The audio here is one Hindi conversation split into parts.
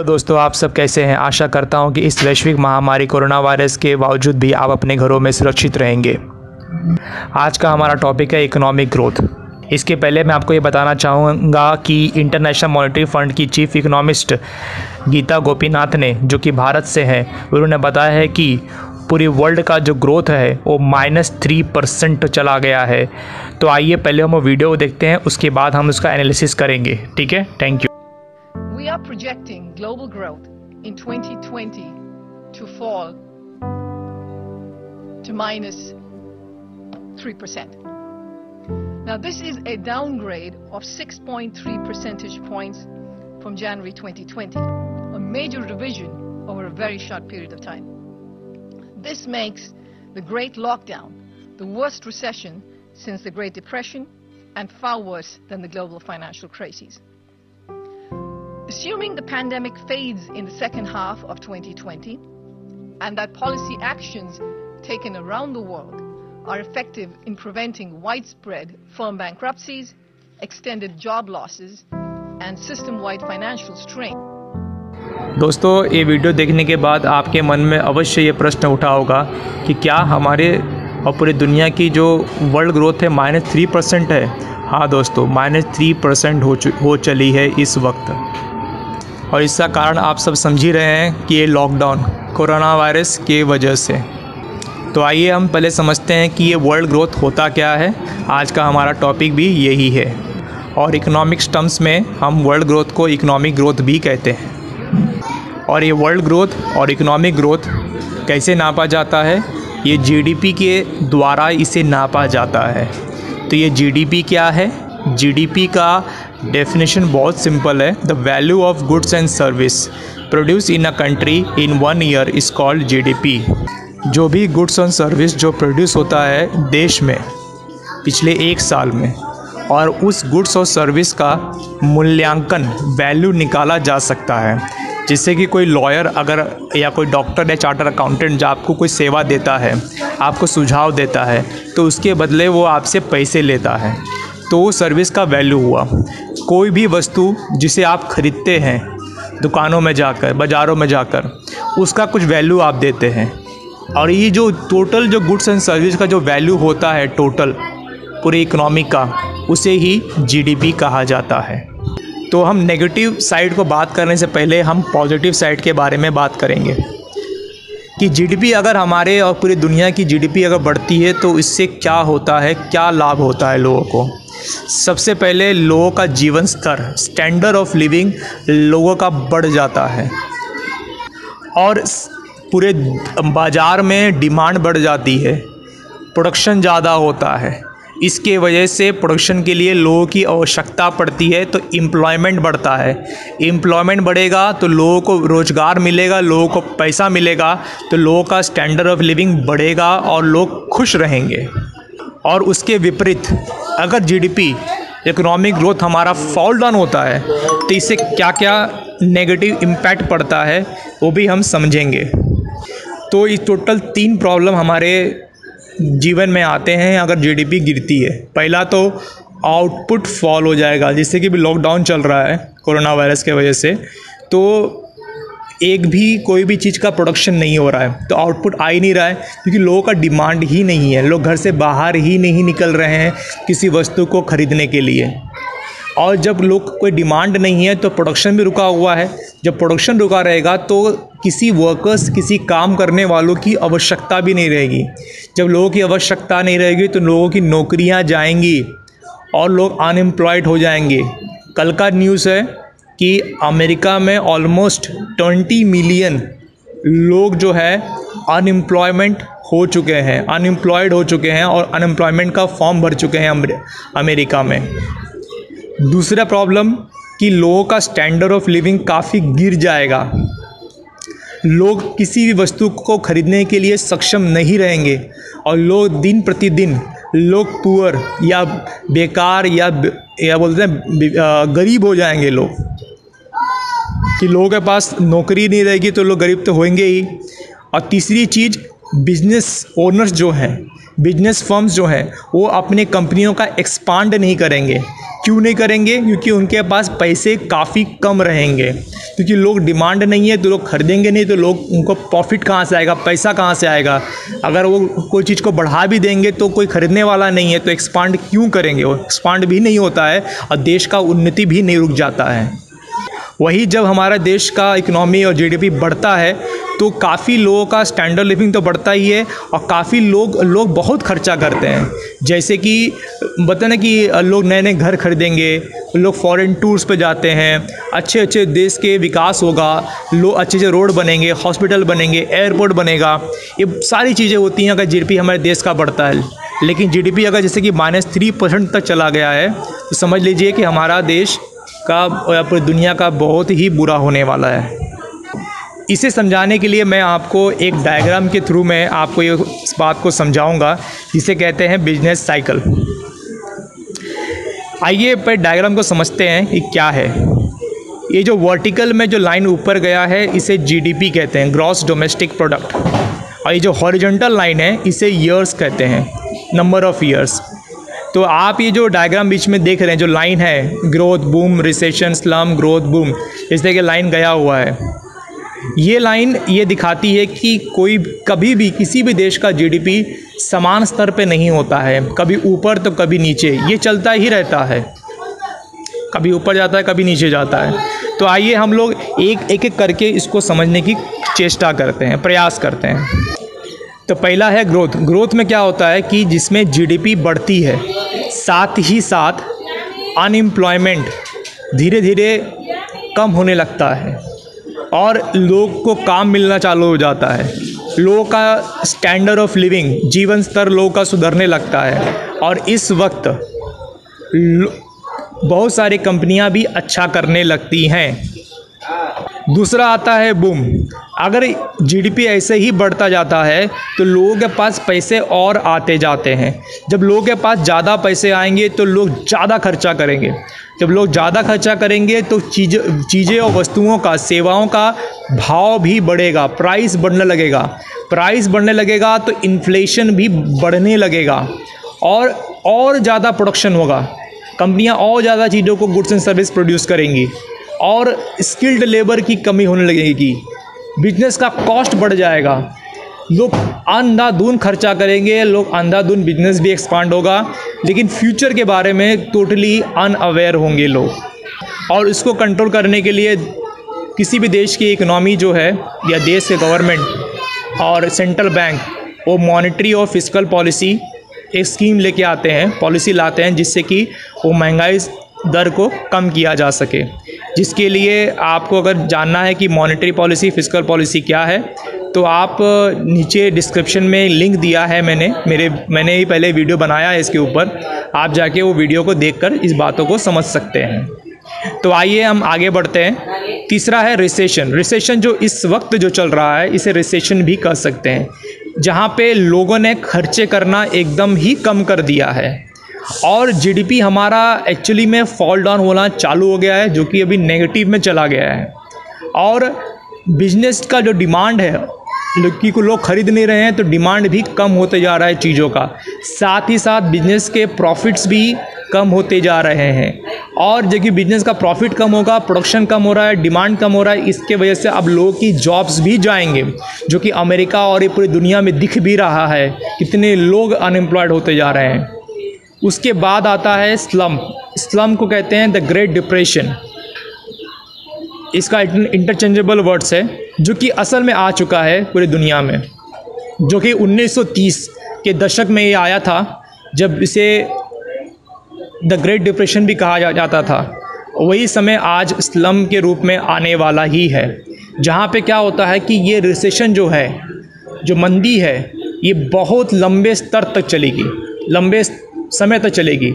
हेलो दोस्तों, आप सब कैसे हैं। आशा करता हूं कि इस वैश्विक महामारी कोरोना वायरस के बावजूद भी आप अपने घरों में सुरक्षित रहेंगे। आज का हमारा टॉपिक है इकोनॉमिक ग्रोथ। इसके पहले मैं आपको ये बताना चाहूँगा कि इंटरनेशनल मॉनेटरी फंड की चीफ इकोनॉमिस्ट गीता गोपीनाथ ने, जो कि भारत से हैं, उन्होंने बताया है कि पूरी वर्ल्ड का जो ग्रोथ है वो -3% चला गया है। तो आइए पहले हम वीडियो देखते हैं, उसके बाद हम उसका एनालिसिस करेंगे। ठीक है, thank you. We are projecting global growth in 2020 to fall to -3%. Now this is a downgrade of 6.3 percentage points from January 2020, a major revision over a very short period of time. This makes the Great Lockdown the worst recession since the Great Depression and far worse than the global financial crisis. Assuming the pandemic fades in the second half of 2020 and that policy actions taken around the world are effective in preventing widespread firm bankruptcies, extended job losses and system-wide financial strain. दोस्तों, ये वीडियो देखने के बाद आपके मन में अवश्य ये प्रश्न उठा होगा कि क्या हमारे और पूरी दुनिया की जो वर्ल्ड ग्रोथ है -3% है। हाँ दोस्तों, -3% हो चली है इस वक्त। और इसका कारण आप सब समझ ही रहे हैं कि ये लॉकडाउन कोरोना वायरस के वजह से। तो आइए हम पहले समझते हैं कि ये वर्ल्ड ग्रोथ होता क्या है। आज का हमारा टॉपिक भी यही है, और इकोनॉमिक्स टर्म्स में हम वर्ल्ड ग्रोथ को इकोनॉमिक ग्रोथ भी कहते हैं। और ये वर्ल्ड ग्रोथ और इकोनॉमिक ग्रोथ कैसे नापा जाता है? ये जीडीपी के द्वारा इसे नापा जाता है। तो ये जीडीपी क्या है? जीडीपी का डेफिनेशन बहुत सिंपल है। The value of goods and service produce in a country in 1 year is called GDP. जो भी गुड्स एंड सर्विस जो प्रोड्यूस होता है देश में पिछले 1 साल में, और उस गुड्स और सर्विस का मूल्यांकन वैल्यू निकाला जा सकता है। जिससे कि कोई लॉयर अगर या कोई डॉक्टर या चार्टर अकाउंटेंट जो आपको कोई सेवा देता है, आपको सुझाव देता है, तो उसके बदले वो आपसे पैसे लेता है, तो वो सर्विस का वैल्यू हुआ। कोई भी वस्तु जिसे आप खरीदते हैं दुकानों में जाकर, बाज़ारों में जाकर, उसका कुछ वैल्यू आप देते हैं। और ये जो टोटल जो गुड्स एंड सर्विस का जो वैल्यू होता है टोटल पूरे इकोनॉमी का, उसे ही जीडीपी कहा जाता है। तो हम नेगेटिव साइड को बात करने से पहले हम पॉजिटिव साइड के बारे में बात करेंगे कि जीडीपी अगर हमारे और पूरी दुनिया की जीडीपी अगर बढ़ती है तो इससे क्या होता है, क्या लाभ होता है लोगों को। सबसे पहले लोगों का जीवन स्तर, स्टैंडर्ड ऑफ लिविंग लोगों का बढ़ जाता है, और पूरे बाज़ार में डिमांड बढ़ जाती है, प्रोडक्शन ज़्यादा होता है। इसके वजह से प्रोडक्शन के लिए लोगों की आवश्यकता पड़ती है, तो एम्प्लॉयमेंट बढ़ता है। एम्प्लॉयमेंट बढ़ेगा तो लोगों को रोज़गार मिलेगा, लोगों को पैसा मिलेगा, तो लोगों का स्टैंडर्ड ऑफ लिविंग बढ़ेगा और लोग खुश रहेंगे। और उसके विपरीत अगर जीडीपी इकोनॉमिक ग्रोथ हमारा फॉल डाउन होता है तो इससे क्या क्या नेगेटिव इम्पैक्ट पड़ता है वो भी हम समझेंगे। तो इस टोटल 3 प्रॉब्लम हमारे जीवन में आते हैं अगर जीडीपी गिरती है। पहला तो आउटपुट फॉल हो जाएगा, जिससे कि भी लॉकडाउन चल रहा है कोरोना वायरस के वजह से, तो एक भी कोई भी चीज़ का प्रोडक्शन नहीं हो रहा है, तो आउटपुट आ ही नहीं रहा है, क्योंकि लोगों का डिमांड ही नहीं है। लोग घर से बाहर ही नहीं निकल रहे हैं किसी वस्तु को ख़रीदने के लिए। और जब लोग कोई डिमांड नहीं है तो प्रोडक्शन भी रुका हुआ है। जब प्रोडक्शन रुका रहेगा तो किसी वर्कर्स, किसी काम करने वालों की आवश्यकता भी नहीं रहेगी। जब लोगों की आवश्यकता नहीं रहेगी तो लोगों की नौकरियां जाएंगी और लोग अनएम्प्लॉयड हो जाएंगे। कल का न्यूज़ है कि अमेरिका में ऑलमोस्ट 20 मिलियन लोग जो है अनएम्प्लॉयड हो चुके हैं और अनएम्प्लॉयमेंट का फॉर्म भर चुके हैं अमेरिका में। दूसरा प्रॉब्लम कि लोगों का स्टैंडर्ड ऑफ लिविंग काफ़ी गिर जाएगा। लोग किसी भी वस्तु को खरीदने के लिए सक्षम नहीं रहेंगे, और लोग दिन प्रतिदिन लोग पुअर या बेकार या बोलते हैं गरीब हो जाएंगे लोग, कि लोगों के पास नौकरी नहीं रहेगी तो लोग गरीब तो होंगे ही। और तीसरी चीज़, बिजनेस ओनर्स जो हैं, बिजनेस फर्म्स जो हैं, वो अपने कंपनियों का एक्सपांड नहीं करेंगे। क्यों नहीं करेंगे? क्योंकि उनके पास पैसे काफ़ी कम रहेंगे। क्योंकि लोग डिमांड नहीं है तो लोग खरीदेंगे नहीं, तो लोग उनको प्रॉफिट कहाँ से आएगा, पैसा कहाँ से आएगा। अगर वो कोई चीज़ को बढ़ा भी देंगे तो कोई खरीदने वाला नहीं है, तो एक्सपांड क्यों करेंगे। वो एक्सपांड भी नहीं होता है और देश का उन्नति भी नहीं रुक जाता है। वही जब हमारा देश का इकोनॉमी और जीडीपी बढ़ता है तो काफ़ी लोगों का स्टैंडर्ड लिविंग तो बढ़ता ही है और काफ़ी लोग बहुत खर्चा करते हैं। जैसे कि बताए ना कि लोग नए नए घर खरीदेंगे, लोग फॉरेन टूर्स पे जाते हैं, अच्छे अच्छे देश के विकास होगा, लोग अच्छे अच्छे रोड बनेंगे, हॉस्पिटल बनेंगे, एयरपोर्ट बनेगा। ये सारी चीज़ें होती हैं अगर जीडीपी हमारे देश का बढ़ता है। लेकिन जीडीपी अगर जैसे कि -3% तक चला गया है तो समझ लीजिए कि हमारा देश का या पूरी दुनिया का बहुत ही बुरा होने वाला है। इसे समझाने के लिए मैं आपको एक डायग्राम के थ्रू में आपको ये इस बात को समझाऊंगा जिसे कहते हैं बिजनेस साइकिल। आइए पर डायग्राम को समझते हैं कि क्या है। ये जो वर्टिकल में जो लाइन ऊपर गया है इसे जीडीपी कहते हैं, ग्रॉस डोमेस्टिक प्रोडक्ट। और ये जो हॉरिजॉन्टल लाइन है इसे ईयर्स कहते हैं, नंबर ऑफ़ ईयर्स। तो आप ये जो डायग्राम बीच में देख रहे हैं, जो लाइन है growth boom recession slum growth boom, इस तरह की लाइन गया हुआ है। ये लाइन ये दिखाती है कि कोई कभी भी किसी भी देश का जीडीपी समान स्तर पे नहीं होता है, कभी ऊपर तो कभी नीचे, ये चलता ही रहता है, कभी ऊपर जाता है कभी नीचे जाता है। तो आइए हम लोग एक एक करके इसको समझने की चेष्टा करते हैं, प्रयास करते हैं। तो पहला है ग्रोथ। ग्रोथ में क्या होता है कि जिसमें जीडीपी बढ़ती है, साथ ही साथ अनएम्प्लॉयमेंट धीरे धीरे कम होने लगता है और लोग को काम मिलना चालू हो जाता है, लोगों का स्टैंडर्ड ऑफ लिविंग, जीवन स्तर लोगों का सुधरने लगता है। और इस वक्त बहुत सारी कंपनियां भी अच्छा करने लगती हैं। दूसरा आता है बूम। अगर जीडीपी ऐसे ही बढ़ता जाता है तो लोगों के पास पैसे और आते जाते हैं। जब लोगों के पास ज़्यादा पैसे आएंगे तो लोग ज़्यादा खर्चा करेंगे। जब लोग ज़्यादा खर्चा करेंगे तो चीज़ें और वस्तुओं का, सेवाओं का भाव भी बढ़ेगा, प्राइस बढ़ने लगेगा। प्राइस बढ़ने लगेगा तो इन्फ्लेशन भी बढ़ने लगेगा और ज़्यादा प्रोडक्शन होगा। कंपनियां और ज़्यादा चीज़ों को, गुड्स एंड सर्विस प्रोड्यूस करेंगी और स्किल्ड लेबर की कमी होने लगेगी। बिजनेस का कॉस्ट बढ़ जाएगा, लोग अंधाधुंध खर्चा करेंगे, लोग अंधाधुंध बिजनेस भी एक्सपांड होगा, लेकिन फ्यूचर के बारे में टोटली अनअवेयर होंगे लोग। और इसको कंट्रोल करने के लिए किसी भी देश की इकोनॉमी जो है या देश के गवर्नमेंट और सेंट्रल बैंक वो मॉनेटरी और फिस्कल पॉलिसी एक स्कीम लेके आते हैं, पॉलिसी लाते हैं जिससे कि वो महंगाई दर को कम किया जा सके। जिसके लिए आपको अगर जानना है कि मॉनेटरी पॉलिसी, फिस्कल पॉलिसी क्या है, तो आप नीचे डिस्क्रिप्शन में लिंक दिया है मैंने ही पहले वीडियो बनाया है इसके ऊपर, आप जाके वो वीडियो को देखकर इस बातों को समझ सकते हैं। तो आइए हम आगे बढ़ते हैं। तीसरा है रिसेशन। रिसेशन जो इस वक्त जो चल रहा है इसे रिसेशन भी कह सकते हैं, जहाँ पे लोगों ने खर्चे करना एकदम ही कम कर दिया है और जीडीपी हमारा एक्चुअली में फॉल डाउन होना चालू हो गया है, जो कि अभी नेगेटिव में चला गया है। और बिजनेस का जो डिमांड है, को लोग खरीद नहीं रहे हैं तो डिमांड भी कम होते जा रहा है चीज़ों का। साथ ही साथ बिजनेस के प्रॉफिट्स भी कम होते जा रहे हैं और जबकि बिजनेस का प्रॉफिट कम होगा, प्रोडक्शन कम हो रहा है, डिमांड कम हो रहा है, इसके वजह से अब लोगों की जॉब्स भी जाएंगे, जो कि अमेरिका और ये पूरी दुनिया में दिख भी रहा है, कितने लोग अनएम्प्लॉयड होते जा रहे हैं। उसके बाद आता है स्लम। स्लम को कहते हैं द ग्रेट डिप्रेशन। इसका इंटरचेंजेबल वर्ड्स है जो कि असल में आ चुका है पूरी दुनिया में, जो कि 1930 के दशक में ये आया था, जब इसे द ग्रेट डिप्रेशन भी कहा जाता था। वही समय आज स्लम के रूप में आने वाला ही है, जहाँ पे क्या होता है कि ये रिसेशन जो है, जो मंदी है, ये बहुत लंबे स्तर तक चलेगी, लंबे समय तक चलेगी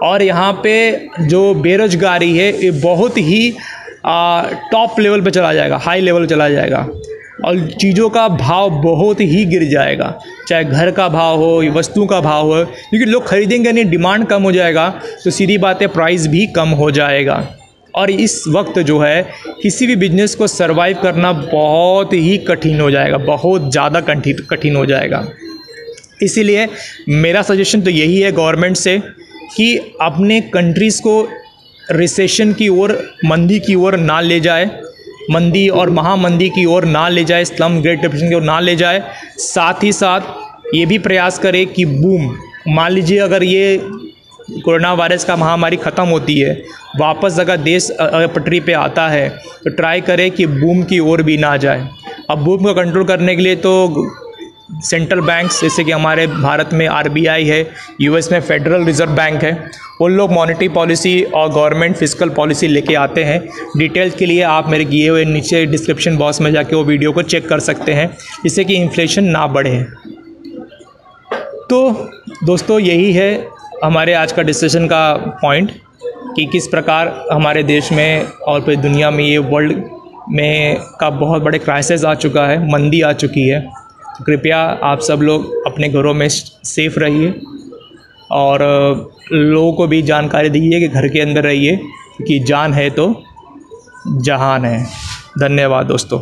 और यहाँ पे जो बेरोजगारी है ये बहुत ही टॉप लेवल पे चला जाएगा, हाई लेवल पे चला जाएगा और चीज़ों का भाव बहुत ही गिर जाएगा, चाहे घर का भाव हो, वस्तु का भाव हो, क्योंकि लोग खरीदेंगे नहीं, डिमांड कम हो जाएगा तो सीधी बात है प्राइस भी कम हो जाएगा। और इस वक्त जो है किसी भी बिजनेस को सरवाइव करना बहुत ही कठिन हो जाएगा, बहुत ज़्यादा कठिन हो जाएगा। इसीलिए मेरा सजेशन तो यही है गवर्नमेंट से कि अपने कंट्रीज़ को रिसेशन की ओर, मंदी की ओर ना ले जाए, मंदी और महामंदी की ओर ना ले जाए, स्लम ग्रेट डिप्रेशन की ओर ना ले जाए। साथ ही साथ ये भी प्रयास करे कि बूम, मान लीजिए अगर ये कोरोना वायरस का महामारी ख़त्म होती है, वापस अगर देश पटरी पे आता है, तो ट्राई करे कि बूम की ओर भी ना जाए। अब बूम को कंट्रोल करने के लिए तो सेंट्रल बैंक्स, जैसे कि हमारे भारत में RBI है, US में फेडरल रिजर्व बैंक है, उन लोग मॉनेटरी पॉलिसी और गवर्नमेंट फिस्कल पॉलिसी लेके आते हैं। डिटेल्स के लिए आप मेरे दिए हुए नीचे डिस्क्रिप्शन बॉक्स में जाके वो वीडियो को चेक कर सकते हैं, जिससे कि इन्फ्लेशन ना बढ़े। तो दोस्तों, यही है हमारे आज का डिस्कशन का पॉइंट कि किस प्रकार हमारे देश में और पूरी दुनिया में ये वर्ल्ड में का बहुत बड़े क्राइसिस आ चुका है, मंदी आ चुकी है। तो कृपया आप सब लोग अपने घरों में सेफ़ रहिए और लोगों को भी जानकारी दीजिए कि घर के अंदर रहिए, क्योंकि जान है तो जहान है। धन्यवाद दोस्तों।